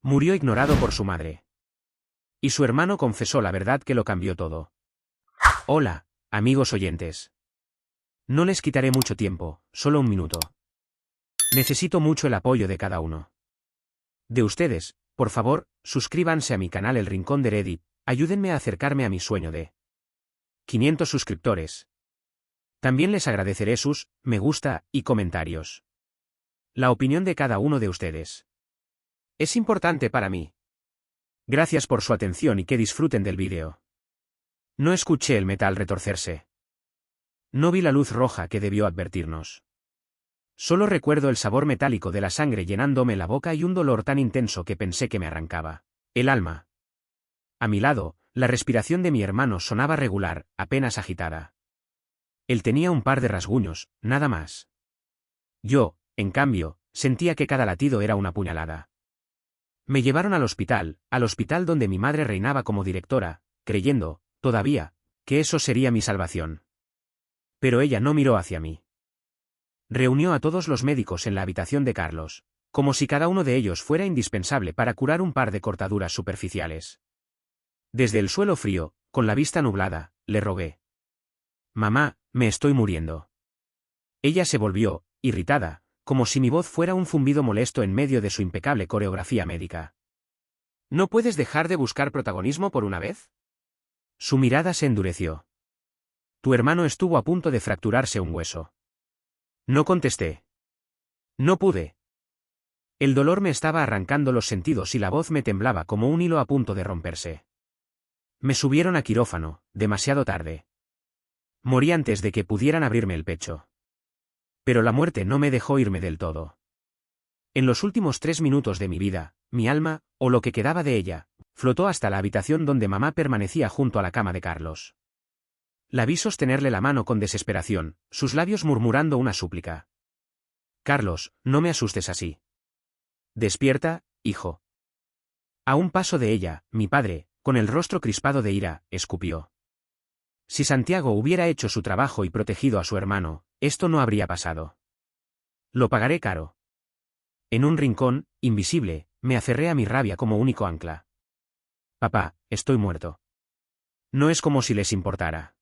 Murió ignorado por su madre. Y su hermano confesó la verdad que lo cambió todo. Hola, amigos oyentes. No les quitaré mucho tiempo, solo un minuto. Necesito mucho el apoyo de cada uno de ustedes. Por favor, suscríbanse a mi canal El Rincón de Reddit, ayúdenme a acercarme a mi sueño de 500 suscriptores. También les agradeceré sus me gusta y comentarios. La opinión de cada uno de ustedes es importante para mí. Gracias por su atención y que disfruten del vídeo. No escuché el metal retorcerse. No vi la luz roja que debió advertirnos. Solo recuerdo el sabor metálico de la sangre llenándome la boca y un dolor tan intenso que pensé que me arrancaba el alma. A mi lado, la respiración de mi hermano sonaba regular, apenas agitada. Él tenía un par de rasguños, nada más. Yo, en cambio, sentía que cada latido era una puñalada. Me llevaron al hospital donde mi madre reinaba como directora, creyendo, todavía, que eso sería mi salvación. Pero ella no miró hacia mí. Reunió a todos los médicos en la habitación de Carlos, como si cada uno de ellos fuera indispensable para curar un par de cortaduras superficiales. Desde el suelo frío, con la vista nublada, le rogué: «Mamá, me estoy muriendo». Ella se volvió, irritada, como si mi voz fuera un zumbido molesto en medio de su impecable coreografía médica. ¿No puedes dejar de buscar protagonismo por una vez? Su mirada se endureció. Tu hermano estuvo a punto de fracturarse un hueso. No contesté. No pude. El dolor me estaba arrancando los sentidos y la voz me temblaba como un hilo a punto de romperse. Me subieron a quirófano, demasiado tarde. Morí antes de que pudieran abrirme el pecho. Pero la muerte no me dejó irme del todo. En los últimos 3 minutos de mi vida, mi alma, o lo que quedaba de ella, flotó hasta la habitación donde mamá permanecía junto a la cama de Carlos. La vi sostenerle la mano con desesperación, sus labios murmurando una súplica. Carlos, no me asustes así. Despierta, hijo. A un paso de ella, mi padre, con el rostro crispado de ira, escupió. Si Santiago hubiera hecho su trabajo y protegido a su hermano, esto no habría pasado. Lo pagaré caro. En un rincón, invisible, me aferré a mi rabia como único ancla. Papá, estoy muerto. No es como si les importara.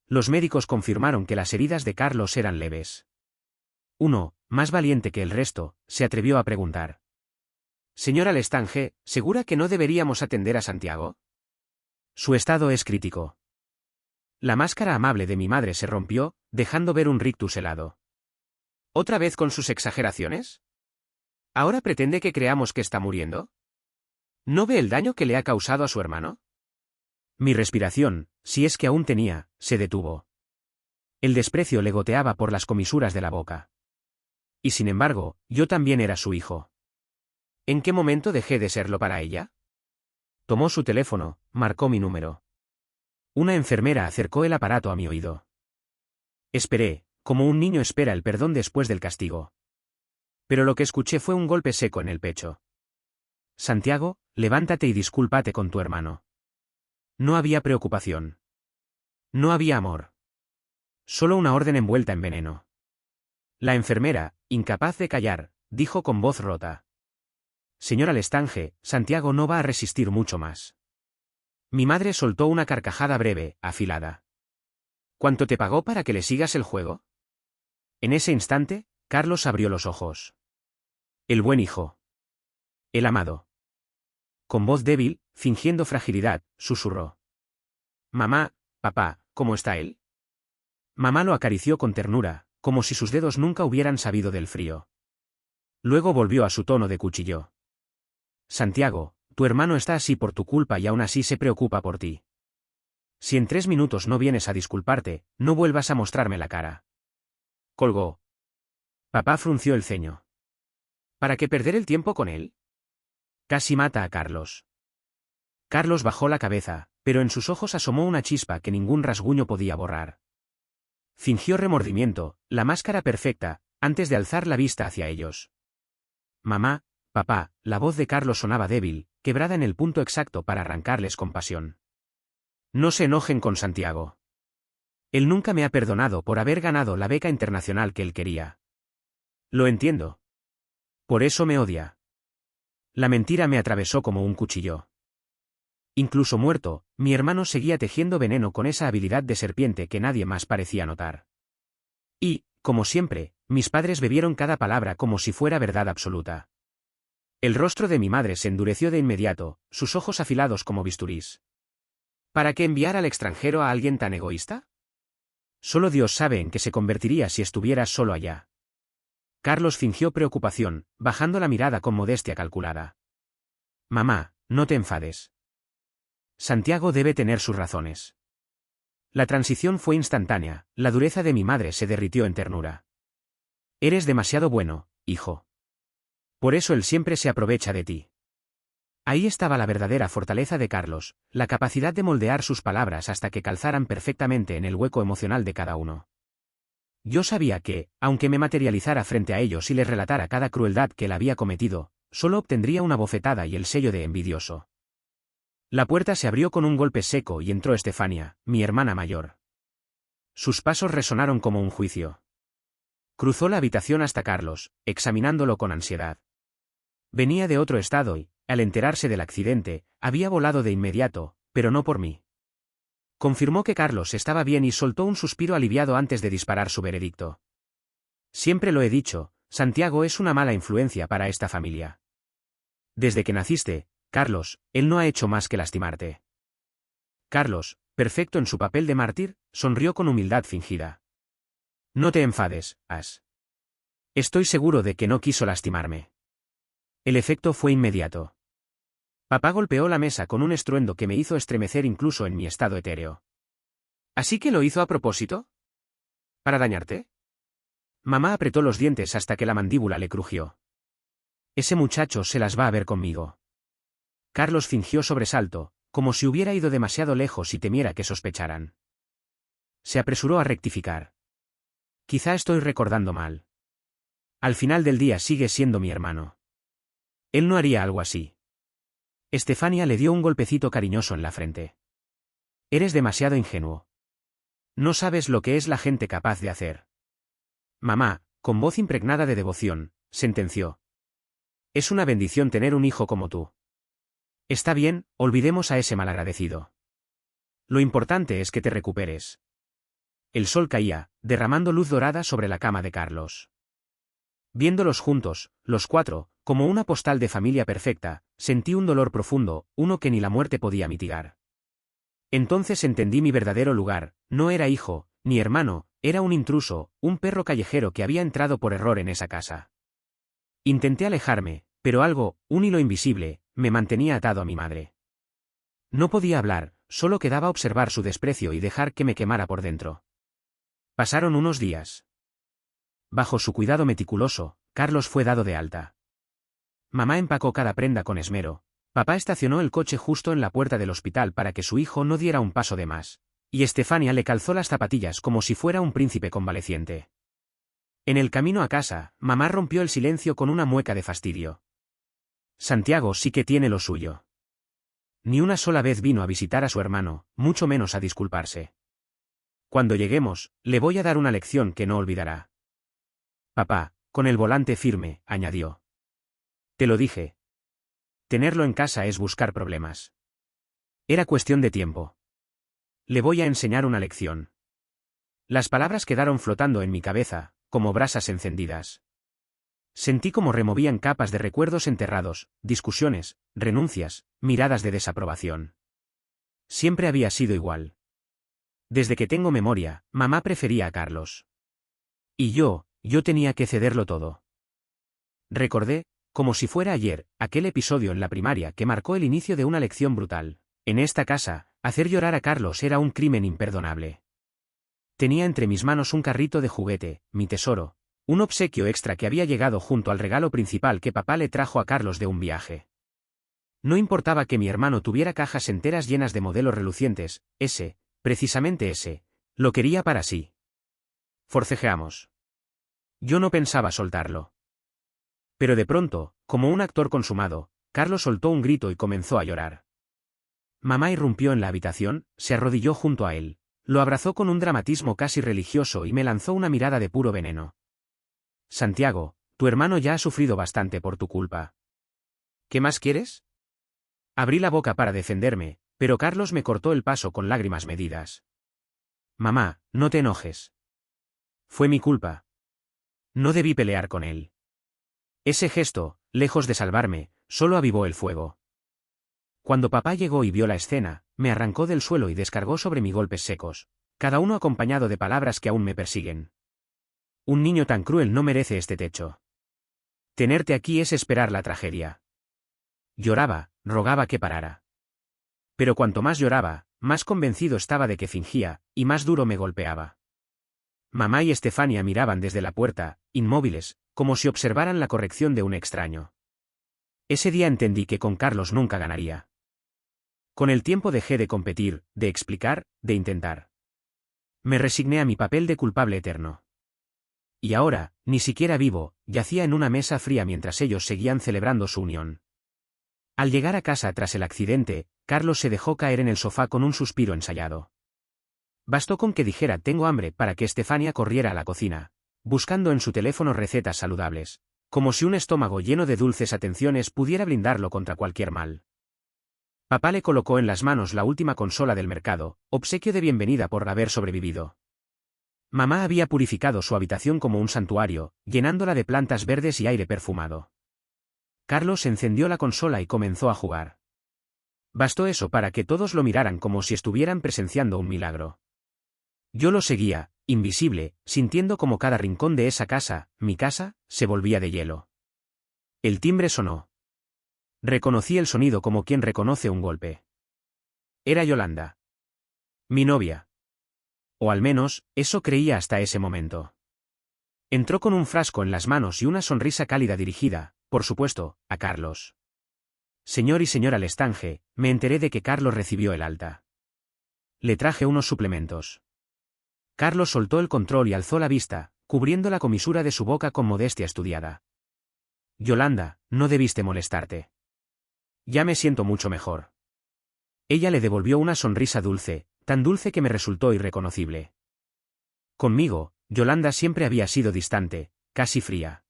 Los médicos confirmaron que las heridas de Carlos eran leves. Uno, más valiente que el resto, se atrevió a preguntar. Señora Lestange, ¿segura que no deberíamos atender a Santiago? Su estado es crítico. La máscara amable de mi madre se rompió, dejando ver un rictus helado. ¿Otra vez con sus exageraciones? ¿Ahora pretende que creamos que está muriendo? ¿No ve el daño que le ha causado a su hermano? Mi respiración, si es que aún tenía, se detuvo. El desprecio le goteaba por las comisuras de la boca. Y sin embargo, yo también era su hijo. ¿En qué momento dejé de serlo para ella? Tomó su teléfono, marcó mi número. Una enfermera acercó el aparato a mi oído. Esperé, como un niño espera el perdón después del castigo. Pero lo que escuché fue un golpe seco en el pecho. Santiago, levántate y discúlpate con tu hermano. No había preocupación. No había amor. Solo una orden envuelta en veneno. La enfermera, incapaz de callar, dijo con voz rota. Señora Lestange, Santiago no va a resistir mucho más. Mi madre soltó una carcajada breve, afilada. ¿Cuánto te pagó para que le sigas el juego? En ese instante, Carlos abrió los ojos. El buen hijo. El amado. Con voz débil, fingiendo fragilidad, susurró. Mamá, papá, ¿cómo está él? Mamá lo acarició con ternura, como si sus dedos nunca hubieran sabido del frío. Luego volvió a su tono de cuchillo. Santiago, tu hermano está así por tu culpa y aún así se preocupa por ti. Si en 3 minutos no vienes a disculparte, no vuelvas a mostrarme la cara. Colgó. Papá frunció el ceño. ¿Para qué perder el tiempo con él? Casi mata a Carlos. Carlos bajó la cabeza, pero en sus ojos asomó una chispa que ningún rasguño podía borrar. Fingió remordimiento, la máscara perfecta, antes de alzar la vista hacia ellos. Mamá, papá, la voz de Carlos sonaba débil, quebrada en el punto exacto para arrancarles compasión. No se enojen con Santiago. Él nunca me ha perdonado por haber ganado la beca internacional que él quería. Lo entiendo. Por eso me odia. La mentira me atravesó como un cuchillo. Incluso muerto, mi hermano seguía tejiendo veneno con esa habilidad de serpiente que nadie más parecía notar. Y, como siempre, mis padres bebieron cada palabra como si fuera verdad absoluta. El rostro de mi madre se endureció de inmediato, sus ojos afilados como bisturís. ¿Para qué enviar al extranjero a alguien tan egoísta? Solo Dios sabe en qué se convertiría si estuvieras solo allá. Carlos fingió preocupación, bajando la mirada con modestia calculada. Mamá, no te enfades. Santiago debe tener sus razones. La transición fue instantánea, la dureza de mi madre se derritió en ternura. Eres demasiado bueno, hijo. Por eso él siempre se aprovecha de ti. Ahí estaba la verdadera fortaleza de Carlos, la capacidad de moldear sus palabras hasta que calzaran perfectamente en el hueco emocional de cada uno. Yo sabía que, aunque me materializara frente a ellos y les relatara cada crueldad que él había cometido, solo obtendría una bofetada y el sello de envidioso. La puerta se abrió con un golpe seco y entró Estefania, mi hermana mayor. Sus pasos resonaron como un juicio. Cruzó la habitación hasta Carlos, examinándolo con ansiedad. Venía de otro estado y, al enterarse del accidente, había volado de inmediato, pero no por mí. Confirmó que Carlos estaba bien y soltó un suspiro aliviado antes de disparar su veredicto. Siempre lo he dicho, Santiago es una mala influencia para esta familia. Desde que naciste, Carlos, él no ha hecho más que lastimarte. Carlos, perfecto en su papel de mártir, sonrió con humildad fingida. No te enfades, As. Estoy seguro de que no quiso lastimarme. El efecto fue inmediato. Papá golpeó la mesa con un estruendo que me hizo estremecer incluso en mi estado etéreo. ¿Así que lo hizo a propósito? ¿Para dañarte? Mamá apretó los dientes hasta que la mandíbula le crujió. Ese muchacho se las va a ver conmigo. Carlos fingió sobresalto, como si hubiera ido demasiado lejos y temiera que sospecharan. Se apresuró a rectificar. Quizá estoy recordando mal. Al final del día sigue siendo mi hermano. Él no haría algo así. Estefania le dio un golpecito cariñoso en la frente. Eres demasiado ingenuo. No sabes lo que es la gente capaz de hacer. Mamá, con voz impregnada de devoción, sentenció. Es una bendición tener un hijo como tú. Está bien, olvidemos a ese malagradecido. Lo importante es que te recuperes. El sol caía, derramando luz dorada sobre la cama de Carlos. Viéndolos juntos, los cuatro, como una postal de familia perfecta, sentí un dolor profundo, uno que ni la muerte podía mitigar. Entonces entendí mi verdadero lugar, no era hijo, ni hermano, era un intruso, un perro callejero que había entrado por error en esa casa. Intenté alejarme, pero algo, un hilo invisible, me mantenía atado a mi madre. No podía hablar, solo quedaba observar su desprecio y dejar que me quemara por dentro. Pasaron unos días. Bajo su cuidado meticuloso, Carlos fue dado de alta. Mamá empacó cada prenda con esmero. Papá estacionó el coche justo en la puerta del hospital para que su hijo no diera un paso de más. Y Estefania le calzó las zapatillas como si fuera un príncipe convaleciente. En el camino a casa, mamá rompió el silencio con una mueca de fastidio. Santiago sí que tiene lo suyo. Ni una sola vez vino a visitar a su hermano, mucho menos a disculparse. Cuando lleguemos, le voy a dar una lección que no olvidará. Papá, con el volante firme, añadió. Te lo dije. Tenerlo en casa es buscar problemas. Era cuestión de tiempo. Le voy a enseñar una lección. Las palabras quedaron flotando en mi cabeza, como brasas encendidas. Sentí como removían capas de recuerdos enterrados, discusiones, renuncias, miradas de desaprobación. Siempre había sido igual. Desde que tengo memoria, mamá prefería a Carlos. Y yo tenía que cederlo todo. Recordé, como si fuera ayer, aquel episodio en la primaria que marcó el inicio de una lección brutal. En esta casa, hacer llorar a Carlos era un crimen imperdonable. Tenía entre mis manos un carrito de juguete, mi tesoro, un obsequio extra que había llegado junto al regalo principal que papá le trajo a Carlos de un viaje. No importaba que mi hermano tuviera cajas enteras llenas de modelos relucientes, precisamente ese, lo quería para sí. Forcejeamos. Yo no pensaba soltarlo. Pero de pronto, como un actor consumado, Carlos soltó un grito y comenzó a llorar. Mamá irrumpió en la habitación, se arrodilló junto a él, lo abrazó con un dramatismo casi religioso y me lanzó una mirada de puro veneno. Santiago, tu hermano ya ha sufrido bastante por tu culpa. ¿Qué más quieres? Abrí la boca para defenderme, pero Carlos me cortó el paso con lágrimas medidas. Mamá, no te enojes. Fue mi culpa. No debí pelear con él. Ese gesto, lejos de salvarme, solo avivó el fuego. Cuando papá llegó y vio la escena, me arrancó del suelo y descargó sobre mí golpes secos, cada uno acompañado de palabras que aún me persiguen. Un niño tan cruel no merece este techo. Tenerte aquí es esperar la tragedia. Lloraba, rogaba que parara. Pero cuanto más lloraba, más convencido estaba de que fingía, y más duro me golpeaba. Mamá y Estefania miraban desde la puerta, inmóviles, como si observaran la corrección de un extraño. Ese día entendí que con Carlos nunca ganaría. Con el tiempo dejé de competir, de explicar, de intentar. Me resigné a mi papel de culpable eterno. Y ahora, ni siquiera vivo, yacía en una mesa fría mientras ellos seguían celebrando su unión. Al llegar a casa tras el accidente, Carlos se dejó caer en el sofá con un suspiro ensayado. Bastó con que dijera tengo hambre para que Estefania corriera a la cocina, buscando en su teléfono recetas saludables, como si un estómago lleno de dulces atenciones pudiera blindarlo contra cualquier mal. Papá le colocó en las manos la última consola del mercado, obsequio de bienvenida por haber sobrevivido. Mamá había purificado su habitación como un santuario, llenándola de plantas verdes y aire perfumado. Carlos encendió la consola y comenzó a jugar. Bastó eso para que todos lo miraran como si estuvieran presenciando un milagro. Yo lo seguía, invisible, sintiendo como cada rincón de esa casa, mi casa, se volvía de hielo. El timbre sonó. Reconocí el sonido como quien reconoce un golpe. Era Yolanda. Mi novia. O al menos, eso creía hasta ese momento. Entró con un frasco en las manos y una sonrisa cálida dirigida, por supuesto, a Carlos. Señor y señora Lestange, me enteré de que Carlos recibió el alta. Le traje unos suplementos. Carlos soltó el control y alzó la vista, cubriendo la comisura de su boca con modestia estudiada. Yolanda, no debiste molestarte. Ya me siento mucho mejor. Ella le devolvió una sonrisa dulce, tan dulce que me resultó irreconocible. Conmigo, Yolanda siempre había sido distante, casi fría.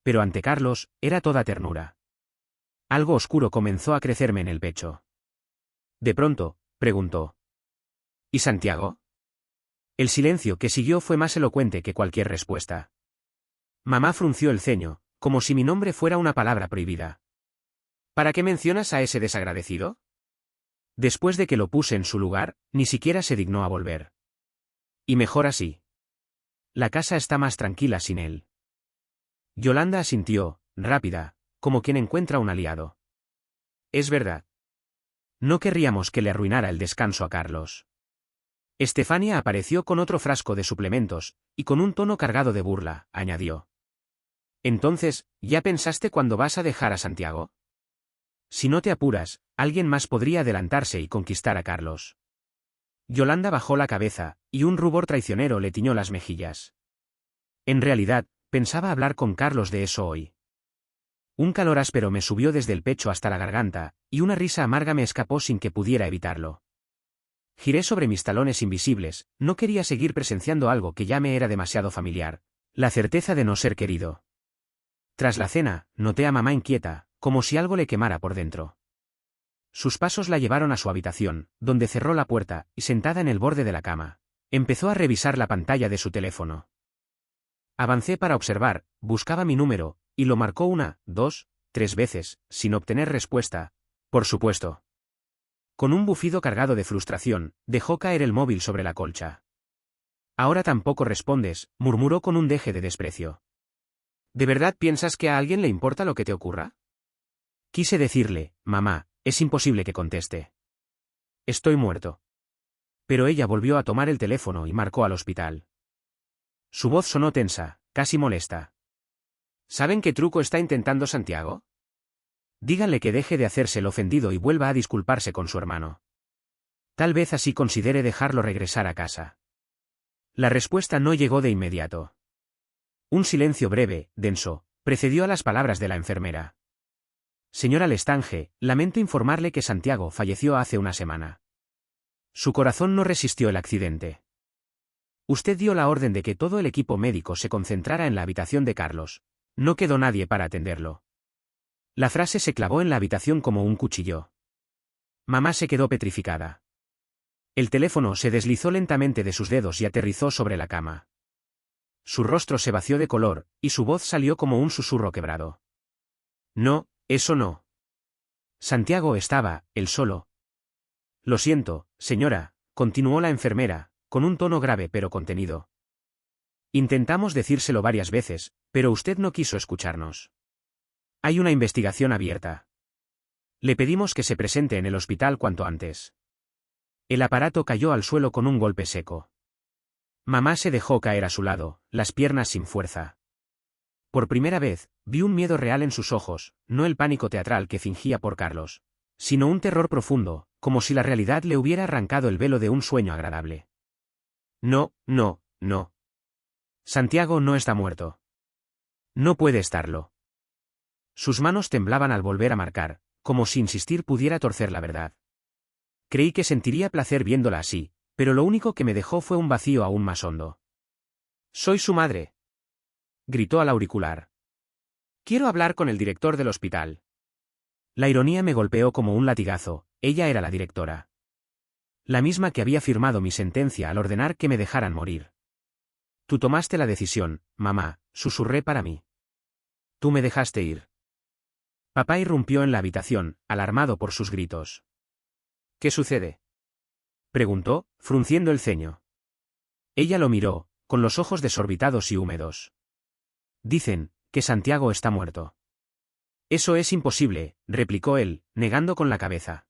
Pero ante Carlos, era toda ternura. Algo oscuro comenzó a crecerme en el pecho. De pronto, preguntó. ¿Y Santiago? El silencio que siguió fue más elocuente que cualquier respuesta. Mamá frunció el ceño, como si mi nombre fuera una palabra prohibida. ¿Para qué mencionas a ese desagradecido? Después de que lo puse en su lugar, ni siquiera se dignó a volver. Y mejor así. La casa está más tranquila sin él. Yolanda asintió, rápida, como quien encuentra un aliado. Es verdad. No querríamos que le arruinara el descanso a Carlos. Estefania apareció con otro frasco de suplementos, y con un tono cargado de burla, añadió. Entonces, ¿ya pensaste cuándo vas a dejar a Santiago? Si no te apuras, alguien más podría adelantarse y conquistar a Carlos. Yolanda bajó la cabeza, y un rubor traicionero le tiñó las mejillas. En realidad, pensaba hablar con Carlos de eso hoy. Un calor áspero me subió desde el pecho hasta la garganta, y una risa amarga me escapó sin que pudiera evitarlo. Giré sobre mis talones invisibles, no quería seguir presenciando algo que ya me era demasiado familiar, la certeza de no ser querido. Tras la cena, noté a mamá inquieta, como si algo le quemara por dentro. Sus pasos la llevaron a su habitación, donde cerró la puerta, y sentada en el borde de la cama, empezó a revisar la pantalla de su teléfono. Avancé para observar, buscaba mi número, y lo marcó 1, 2, 3 veces, sin obtener respuesta, por supuesto. Con un bufido cargado de frustración, dejó caer el móvil sobre la colcha. Ahora tampoco respondes, murmuró con un deje de desprecio. ¿De verdad piensas que a alguien le importa lo que te ocurra? Quise decirle, mamá, es imposible que conteste. Estoy muerto. Pero ella volvió a tomar el teléfono y marcó al hospital. Su voz sonó tensa, casi molesta. ¿Saben qué truco está intentando Santiago? Díganle que deje de hacerse el ofendido y vuelva a disculparse con su hermano. Tal vez así considere dejarlo regresar a casa. La respuesta no llegó de inmediato. Un silencio breve, denso, precedió a las palabras de la enfermera. Señora Lestange, lamento informarle que Santiago falleció hace una semana. Su corazón no resistió el accidente. Usted dio la orden de que todo el equipo médico se concentrara en la habitación de Carlos. No quedó nadie para atenderlo. La frase se clavó en la habitación como un cuchillo. Mamá se quedó petrificada. El teléfono se deslizó lentamente de sus dedos y aterrizó sobre la cama. Su rostro se vació de color, y su voz salió como un susurro quebrado. No, eso no. Santiago estaba, él solo. Lo siento, señora, continuó la enfermera, con un tono grave pero contenido. Intentamos decírselo varias veces, pero usted no quiso escucharnos. Hay una investigación abierta. Le pedimos que se presente en el hospital cuanto antes. El aparato cayó al suelo con un golpe seco. Mamá se dejó caer a su lado, las piernas sin fuerza. Por primera vez, vi un miedo real en sus ojos, no el pánico teatral que fingía por Carlos, sino un terror profundo, como si la realidad le hubiera arrancado el velo de un sueño agradable. No, no, no. Santiago no está muerto. No puede estarlo. Sus manos temblaban al volver a marcar, como si insistir pudiera torcer la verdad. Creí que sentiría placer viéndola así, pero lo único que me dejó fue un vacío aún más hondo. «Soy su madre», gritó al auricular. «Quiero hablar con el director del hospital». La ironía me golpeó como un latigazo, ella era la directora. La misma que había firmado mi sentencia al ordenar que me dejaran morir. «Tú tomaste la decisión, mamá», susurré para mí. «Tú me dejaste ir». Papá irrumpió en la habitación, alarmado por sus gritos. «¿Qué sucede?», preguntó, frunciendo el ceño. Ella lo miró, con los ojos desorbitados y húmedos. «Dicen que Santiago está muerto». «Eso es imposible», replicó él, negando con la cabeza.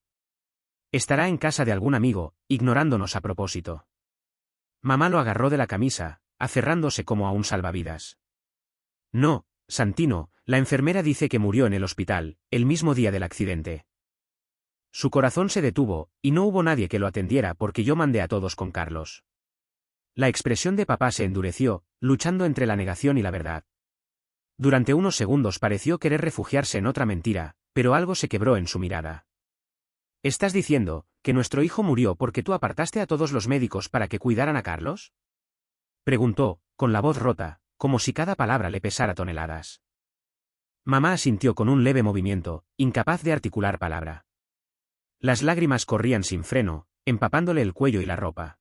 «Estará en casa de algún amigo, ignorándonos a propósito». Mamá lo agarró de la camisa, aferrándose como a un salvavidas. «No, Santino, la enfermera dice que murió en el hospital, el mismo día del accidente». Su corazón se detuvo, y no hubo nadie que lo atendiera porque yo mandé a todos con Carlos. La expresión de papá se endureció, luchando entre la negación y la verdad. Durante unos segundos pareció querer refugiarse en otra mentira, pero algo se quebró en su mirada. ¿Estás diciendo que nuestro hijo murió porque tú apartaste a todos los médicos para que cuidaran a Carlos?, preguntó, con la voz rota, como si cada palabra le pesara toneladas. Mamá asintió con un leve movimiento, incapaz de articular palabra. Las lágrimas corrían sin freno, empapándole el cuello y la ropa.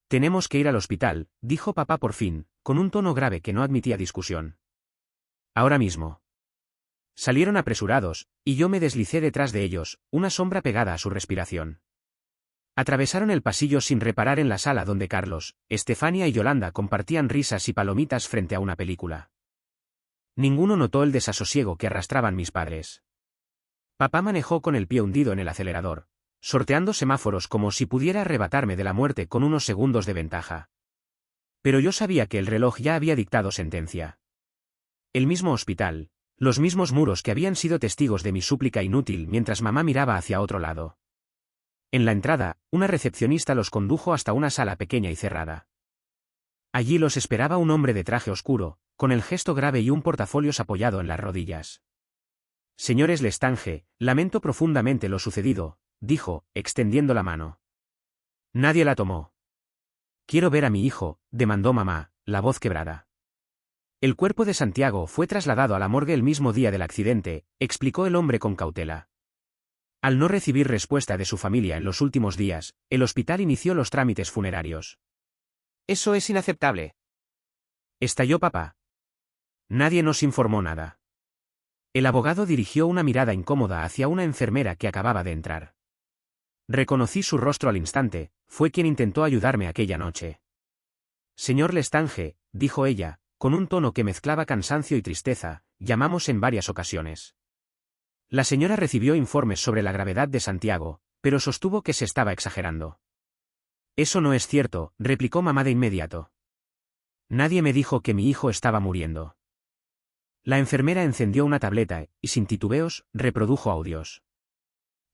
«Tenemos que ir al hospital», dijo papá por fin, con un tono grave que no admitía discusión. «Ahora mismo». Salieron apresurados, y yo me deslicé detrás de ellos, una sombra pegada a su respiración. Atravesaron el pasillo sin reparar en la sala donde Carlos, Estefania y Yolanda compartían risas y palomitas frente a una película. Ninguno notó el desasosiego que arrastraban mis padres. Papá manejó con el pie hundido en el acelerador, sorteando semáforos como si pudiera arrebatarme de la muerte con unos segundos de ventaja. Pero yo sabía que el reloj ya había dictado sentencia. El mismo hospital, los mismos muros que habían sido testigos de mi súplica inútil mientras mamá miraba hacia otro lado. En la entrada, una recepcionista los condujo hasta una sala pequeña y cerrada. Allí los esperaba un hombre de traje oscuro, con el gesto grave y un portafolios apoyado en las rodillas. «Señores Lestange, lamento profundamente lo sucedido», dijo, extendiendo la mano. Nadie la tomó. «Quiero ver a mi hijo», demandó mamá, la voz quebrada. «El cuerpo de Santiago fue trasladado a la morgue el mismo día del accidente», explicó el hombre con cautela. Al no recibir respuesta de su familia en los últimos días, el hospital inició los trámites funerarios. «Eso es inaceptable», estalló papá. Nadie nos informó nada. El abogado dirigió una mirada incómoda hacia una enfermera que acababa de entrar. Reconocí su rostro al instante, fue quien intentó ayudarme aquella noche. «Señor Lestange», dijo ella, con un tono que mezclaba cansancio y tristeza, «llamamos en varias ocasiones». La señora recibió informes sobre la gravedad de Santiago, pero sostuvo que se estaba exagerando. «Eso no es cierto», replicó mamá de inmediato. «Nadie me dijo que mi hijo estaba muriendo». La enfermera encendió una tableta y, sin titubeos, reprodujo audios.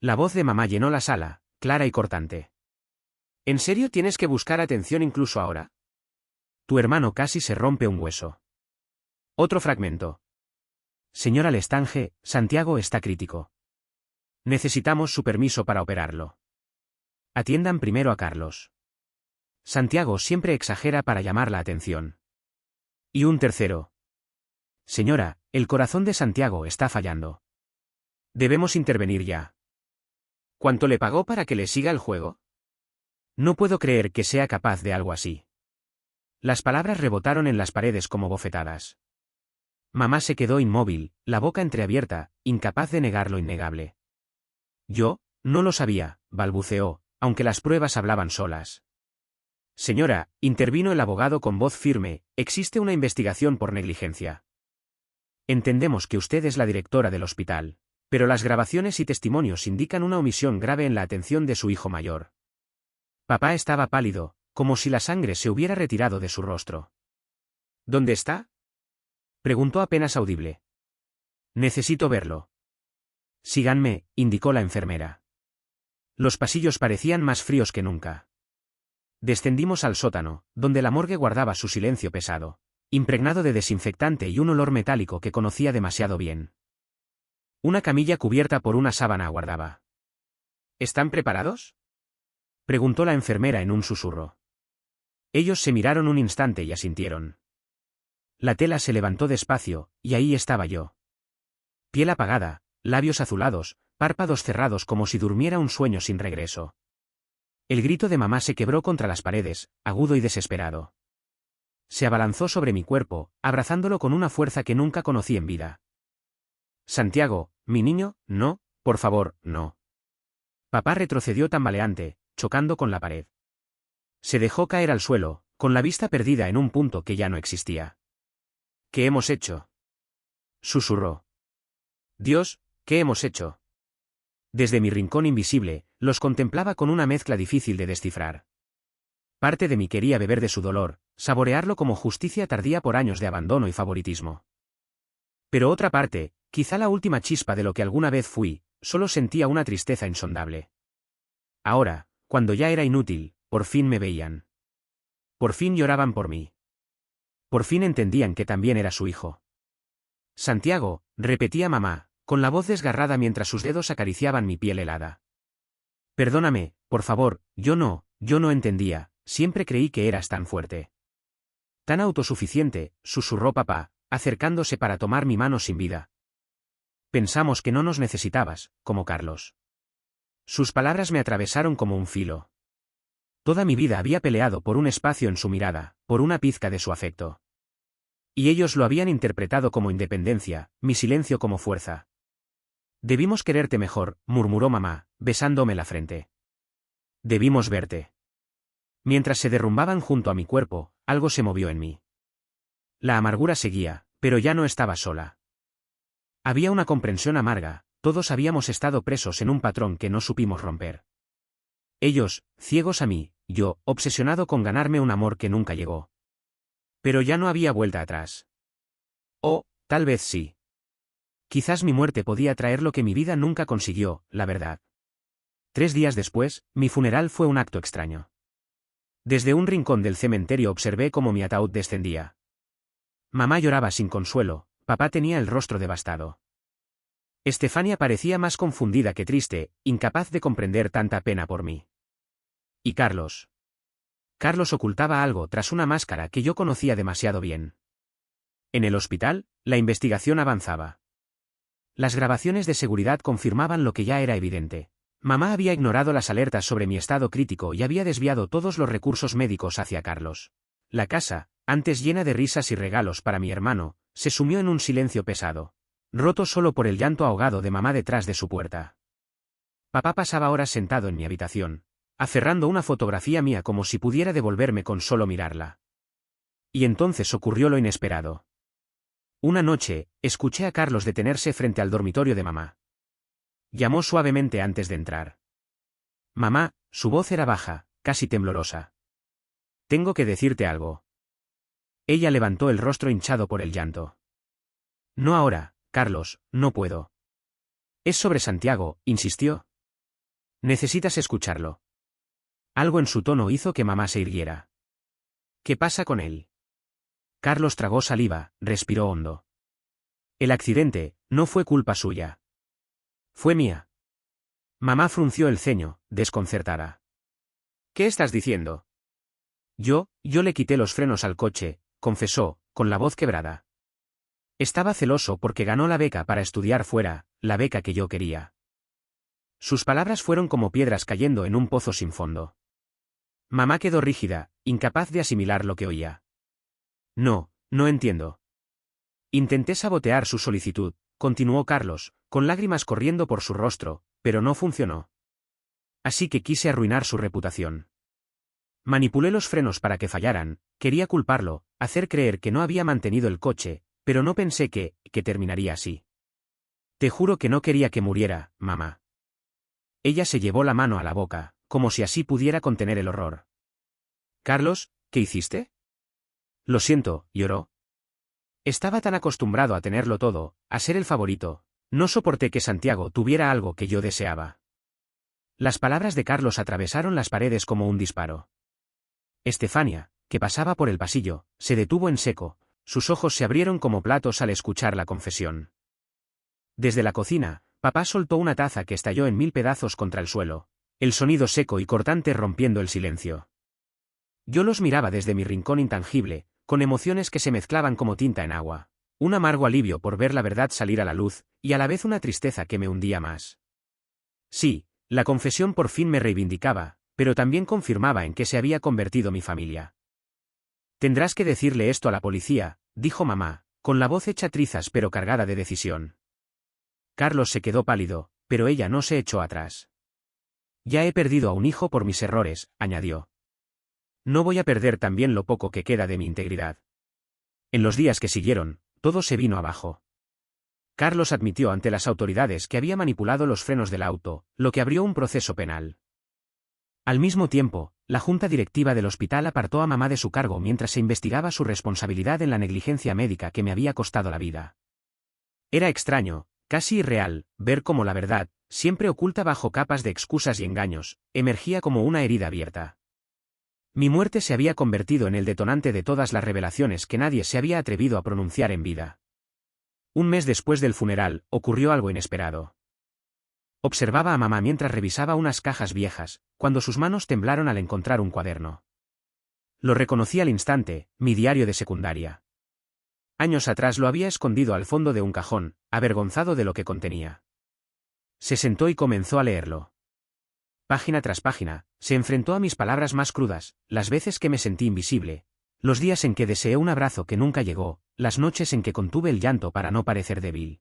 La voz de mamá llenó la sala, clara y cortante. «¿En serio tienes que buscar atención incluso ahora? Tu hermano casi se rompe un hueso». Otro fragmento. «Señora Lestange, Santiago está crítico. Necesitamos su permiso para operarlo. Atiendan primero a Carlos. Santiago siempre exagera para llamar la atención». Y un tercero. «Señora, el corazón de Santiago está fallando. Debemos intervenir ya. ¿Cuánto le pagó para que le siga el juego? No puedo creer que sea capaz de algo así. Las palabras rebotaron en las paredes como bofetadas. Mamá se quedó inmóvil, la boca entreabierta, incapaz de negar lo innegable. Yo, no lo sabía, balbuceó, aunque las pruebas hablaban solas. Señora, intervino el abogado con voz firme, existe una investigación por negligencia. Entendemos que usted es la directora del hospital, pero las grabaciones y testimonios indican una omisión grave en la atención de su hijo mayor. Papá estaba pálido, como si la sangre se hubiera retirado de su rostro. ¿Dónde está? Preguntó apenas audible. Necesito verlo. Síganme, indicó la enfermera. Los pasillos parecían más fríos que nunca. Descendimos al sótano, donde la morgue guardaba su silencio pesado, impregnado de desinfectante y un olor metálico que conocía demasiado bien. Una camilla cubierta por una sábana aguardaba. ¿Están preparados? Preguntó la enfermera en un susurro. Ellos se miraron un instante y asintieron. La tela se levantó despacio, y ahí estaba yo. Piel apagada, labios azulados, párpados cerrados como si durmiera un sueño sin regreso. El grito de mamá se quebró contra las paredes, agudo y desesperado. Se abalanzó sobre mi cuerpo, abrazándolo con una fuerza que nunca conocí en vida. Santiago, mi niño, no, por favor, no. Papá retrocedió tambaleante, chocando con la pared. Se dejó caer al suelo, con la vista perdida en un punto que ya no existía. ¿Qué hemos hecho? Susurró. Dios, ¿qué hemos hecho? Desde mi rincón invisible, los contemplaba con una mezcla difícil de descifrar. Parte de mí quería beber de su dolor, saborearlo como justicia tardía por años de abandono y favoritismo. Pero otra parte, quizá la última chispa de lo que alguna vez fui, solo sentía una tristeza insondable. Ahora, cuando ya era inútil, por fin me veían. Por fin lloraban por mí. Por fin entendían que también era su hijo. Santiago, repetía mamá, con la voz desgarrada mientras sus dedos acariciaban mi piel helada. Perdóname, por favor, yo no entendía, siempre creí que eras tan fuerte. Tan autosuficiente, susurró papá, acercándose para tomar mi mano sin vida. Pensamos que no nos necesitabas, como Carlos. Sus palabras me atravesaron como un filo. Toda mi vida había peleado por un espacio en su mirada, por una pizca de su afecto. Y ellos lo habían interpretado como independencia, mi silencio como fuerza. Debimos quererte mejor, murmuró mamá, besándome la frente. Debimos verte. Mientras se derrumbaban junto a mi cuerpo, algo se movió en mí. La amargura seguía, pero ya no estaba sola. Había una comprensión amarga, todos habíamos estado presos en un patrón que no supimos romper. Ellos, ciegos a mí, yo, obsesionado con ganarme un amor que nunca llegó. Pero ya no había vuelta atrás. O, tal vez sí. Quizás mi muerte podía traer lo que mi vida nunca consiguió, la verdad. 3 días después, mi funeral fue un acto extraño. Desde un rincón del cementerio observé cómo mi ataúd descendía. Mamá lloraba sin consuelo, papá tenía el rostro devastado. Estefania parecía más confundida que triste, incapaz de comprender tanta pena por mí. ¿Y Carlos? Carlos ocultaba algo tras una máscara que yo conocía demasiado bien. En el hospital, la investigación avanzaba. Las grabaciones de seguridad confirmaban lo que ya era evidente. Mamá había ignorado las alertas sobre mi estado crítico y había desviado todos los recursos médicos hacia Carlos. La casa, antes llena de risas y regalos para mi hermano, se sumió en un silencio pesado, roto solo por el llanto ahogado de mamá detrás de su puerta. Papá pasaba horas sentado en mi habitación, aferrando una fotografía mía como si pudiera devolverme con solo mirarla. Y entonces ocurrió lo inesperado. Una noche, escuché a Carlos detenerse frente al dormitorio de mamá. Llamó suavemente antes de entrar. Mamá, su voz era baja, casi temblorosa. Tengo que decirte algo. Ella levantó el rostro hinchado por el llanto. No ahora, Carlos, no puedo. Es sobre Santiago, insistió. Necesitas escucharlo. Algo en su tono hizo que mamá se irguiera. ¿Qué pasa con él? Carlos tragó saliva, respiró hondo. El accidente, no fue culpa suya. Fue mía. Mamá frunció el ceño, desconcertada. ¿Qué estás diciendo? Yo le quité los frenos al coche, confesó, con la voz quebrada. Estaba celoso porque ganó la beca para estudiar fuera, la beca que yo quería. Sus palabras fueron como piedras cayendo en un pozo sin fondo. Mamá quedó rígida, incapaz de asimilar lo que oía. No, no entiendo. Intenté sabotear su solicitud, continuó Carlos, con lágrimas corriendo por su rostro, pero no funcionó. Así que quise arruinar su reputación. Manipulé los frenos para que fallaran, quería culparlo, hacer creer que no había mantenido el coche, pero no pensé que terminaría así. Te juro que no quería que muriera, mamá. Ella se llevó la mano a la boca, como si así pudiera contener el horror. Carlos, ¿qué hiciste? Lo siento, lloró. Estaba tan acostumbrado a tenerlo todo, a ser el favorito, no soporté que Santiago tuviera algo que yo deseaba. Las palabras de Carlos atravesaron las paredes como un disparo. Estefania, que pasaba por el pasillo, se detuvo en seco, sus ojos se abrieron como platos al escuchar la confesión. Desde la cocina, papá soltó una taza que estalló en 1000 pedazos contra el suelo, el sonido seco y cortante rompiendo el silencio. Yo los miraba desde mi rincón intangible, con emociones que se mezclaban como tinta en agua, un amargo alivio por ver la verdad salir a la luz, y a la vez una tristeza que me hundía más. Sí, la confesión por fin me reivindicaba, pero también confirmaba en qué se había convertido mi familia. Tendrás que decirle esto a la policía, dijo mamá, con la voz hecha trizas pero cargada de decisión. Carlos se quedó pálido, pero ella no se echó atrás. Ya he perdido a un hijo por mis errores, añadió. No voy a perder también lo poco que queda de mi integridad. En los días que siguieron, todo se vino abajo. Carlos admitió ante las autoridades que había manipulado los frenos del auto, lo que abrió un proceso penal. Al mismo tiempo, la junta directiva del hospital apartó a mamá de su cargo mientras se investigaba su responsabilidad en la negligencia médica que me había costado la vida. Era extraño, casi irreal, ver cómo la verdad, siempre oculta bajo capas de excusas y engaños, emergía como una herida abierta. Mi muerte se había convertido en el detonante de todas las revelaciones que nadie se había atrevido a pronunciar en vida. Un mes después del funeral, ocurrió algo inesperado. Observaba a mamá mientras revisaba unas cajas viejas, cuando sus manos temblaron al encontrar un cuaderno. Lo reconocí al instante, mi diario de secundaria. Años atrás lo había escondido al fondo de un cajón, avergonzado de lo que contenía. Se sentó y comenzó a leerlo. Página tras página, se enfrentó a mis palabras más crudas, las veces que me sentí invisible, los días en que deseé un abrazo que nunca llegó, las noches en que contuve el llanto para no parecer débil.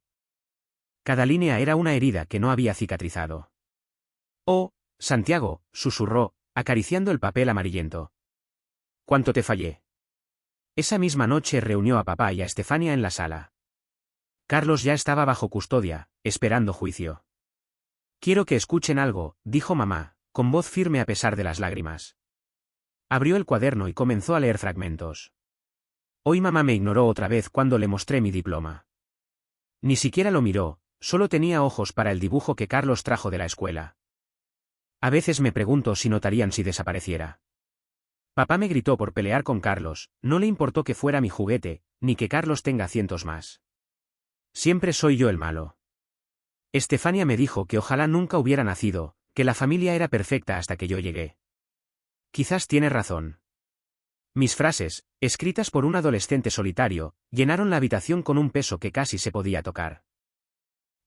Cada línea era una herida que no había cicatrizado. «Oh, Santiago», susurró, acariciando el papel amarillento. «¿Cuánto te fallé?». Esa misma noche reunió a papá y a Estefania en la sala. Carlos ya estaba bajo custodia, esperando juicio. «Quiero que escuchen algo», dijo mamá, con voz firme a pesar de las lágrimas. Abrió el cuaderno y comenzó a leer fragmentos. Hoy mamá me ignoró otra vez cuando le mostré mi diploma. Ni siquiera lo miró, solo tenía ojos para el dibujo que Carlos trajo de la escuela. A veces me pregunto si notarían si desapareciera. Papá me gritó por pelear con Carlos, no le importó que fuera mi juguete, ni que Carlos tenga cientos más. Siempre soy yo el malo. Estefania me dijo que ojalá nunca hubiera nacido, que la familia era perfecta hasta que yo llegué. Quizás tiene razón. Mis frases, escritas por un adolescente solitario, llenaron la habitación con un peso que casi se podía tocar.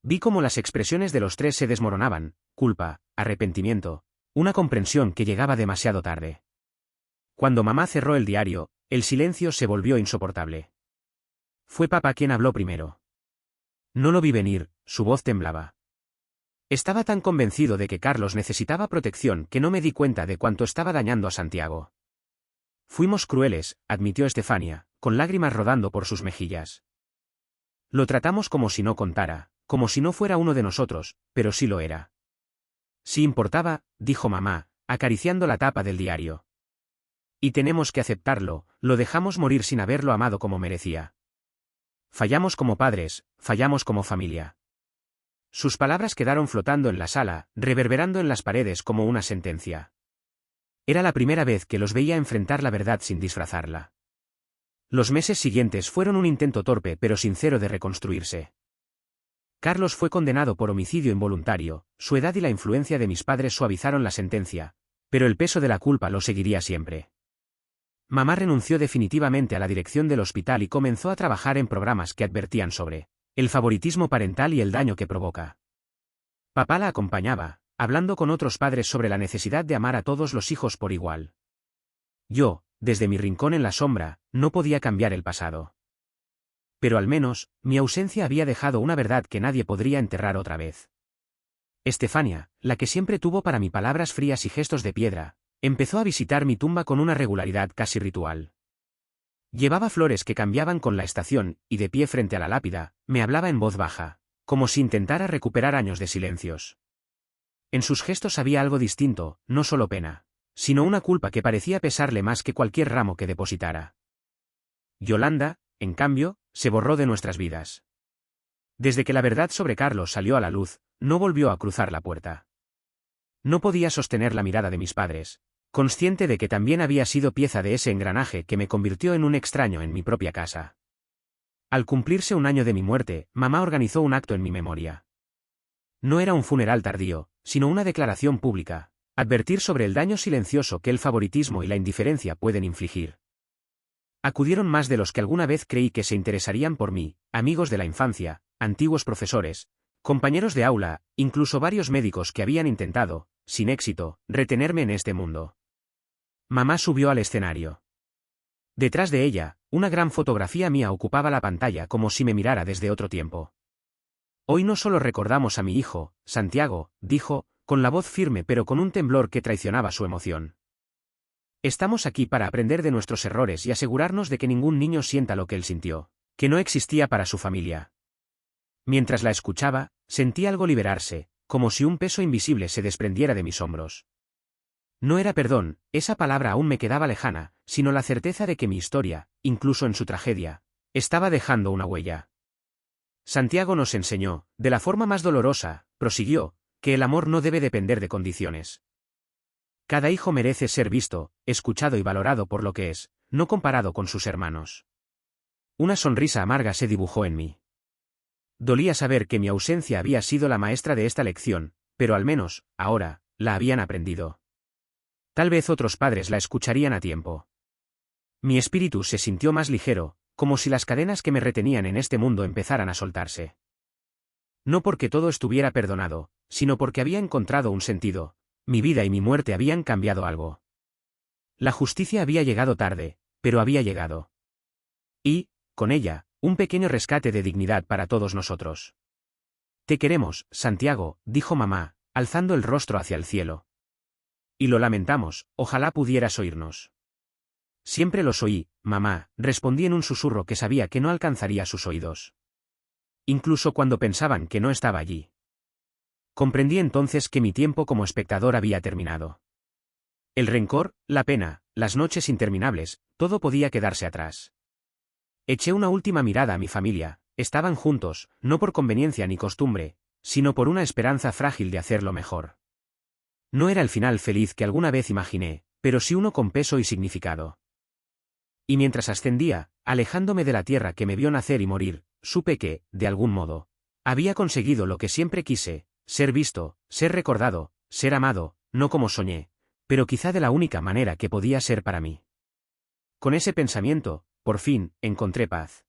Vi cómo las expresiones de los tres se desmoronaban, culpa, arrepentimiento, una comprensión que llegaba demasiado tarde. Cuando mamá cerró el diario, el silencio se volvió insoportable. Fue papá quien habló primero. No lo vi venir, su voz temblaba. Estaba tan convencido de que Carlos necesitaba protección que no me di cuenta de cuánto estaba dañando a Santiago. Fuimos crueles, admitió Estefania, con lágrimas rodando por sus mejillas. Lo tratamos como si no contara, como si no fuera uno de nosotros, pero sí lo era. Sí importaba, dijo mamá, acariciando la tapa del diario. Y tenemos que aceptarlo, lo dejamos morir sin haberlo amado como merecía. Fallamos como padres, fallamos como familia. Sus palabras quedaron flotando en la sala, reverberando en las paredes como una sentencia. Era la primera vez que los veía enfrentar la verdad sin disfrazarla. Los meses siguientes fueron un intento torpe pero sincero de reconstruirse. Carlos fue condenado por homicidio involuntario, su edad y la influencia de mis padres suavizaron la sentencia, pero el peso de la culpa lo seguiría siempre. Mamá renunció definitivamente a la dirección del hospital y comenzó a trabajar en programas que advertían sobre el favoritismo parental y el daño que provoca. Papá la acompañaba, hablando con otros padres sobre la necesidad de amar a todos los hijos por igual. Yo, desde mi rincón en la sombra, no podía cambiar el pasado. Pero al menos, mi ausencia había dejado una verdad que nadie podría enterrar otra vez. Estefania, la que siempre tuvo para mí palabras frías y gestos de piedra, empezó a visitar mi tumba con una regularidad casi ritual. Llevaba flores que cambiaban con la estación, y de pie frente a la lápida, me hablaba en voz baja, como si intentara recuperar años de silencios. En sus gestos había algo distinto, no solo pena, sino una culpa que parecía pesarle más que cualquier ramo que depositara. Yolanda, en cambio, se borró de nuestras vidas. Desde que la verdad sobre Carlos salió a la luz, no volvió a cruzar la puerta. No podía sostener la mirada de mis padres, consciente de que también había sido pieza de ese engranaje que me convirtió en un extraño en mi propia casa. Al cumplirse un año de mi muerte, mamá organizó un acto en mi memoria. No era un funeral tardío, sino una declaración pública, advertir sobre el daño silencioso que el favoritismo y la indiferencia pueden infligir. Acudieron más de los que alguna vez creí que se interesarían por mí, amigos de la infancia, antiguos profesores, compañeros de aula, incluso varios médicos que habían intentado, sin éxito, retenerme en este mundo. Mamá subió al escenario. Detrás de ella, una gran fotografía mía ocupaba la pantalla como si me mirara desde otro tiempo. Hoy no solo recordamos a mi hijo, Santiago, dijo, con la voz firme pero con un temblor que traicionaba su emoción. Estamos aquí para aprender de nuestros errores y asegurarnos de que ningún niño sienta lo que él sintió, que no existía para su familia. Mientras la escuchaba, sentí algo liberarse, como si un peso invisible se desprendiera de mis hombros. No era perdón, esa palabra aún me quedaba lejana, sino la certeza de que mi historia, incluso en su tragedia, estaba dejando una huella. Santiago nos enseñó, de la forma más dolorosa, prosiguió, que el amor no debe depender de condiciones. Cada hijo merece ser visto, escuchado y valorado por lo que es, no comparado con sus hermanos. Una sonrisa amarga se dibujó en mí. Dolía saber que mi ausencia había sido la maestra de esta lección, pero al menos, ahora, la habían aprendido. Tal vez otros padres la escucharían a tiempo. Mi espíritu se sintió más ligero, como si las cadenas que me retenían en este mundo empezaran a soltarse. No porque todo estuviera perdonado, sino porque había encontrado un sentido. Mi vida y mi muerte habían cambiado algo. La justicia había llegado tarde, pero había llegado. Y, con ella, un pequeño rescate de dignidad para todos nosotros. Te queremos, Santiago, dijo mamá, alzando el rostro hacia el cielo. Y lo lamentamos, ojalá pudieras oírnos. Siempre los oí, mamá, respondí en un susurro que sabía que no alcanzaría sus oídos. Incluso cuando pensaban que no estaba allí. Comprendí entonces que mi tiempo como espectador había terminado. El rencor, la pena, las noches interminables, todo podía quedarse atrás. Eché una última mirada a mi familia, estaban juntos, no por conveniencia ni costumbre, sino por una esperanza frágil de hacerlo mejor. No era el final feliz que alguna vez imaginé, pero sí uno con peso y significado. Y mientras ascendía, alejándome de la tierra que me vio nacer y morir, supe que, de algún modo, había conseguido lo que siempre quise, ser visto, ser recordado, ser amado, no como soñé, pero quizá de la única manera que podía ser para mí. Con ese pensamiento, por fin, encontré paz.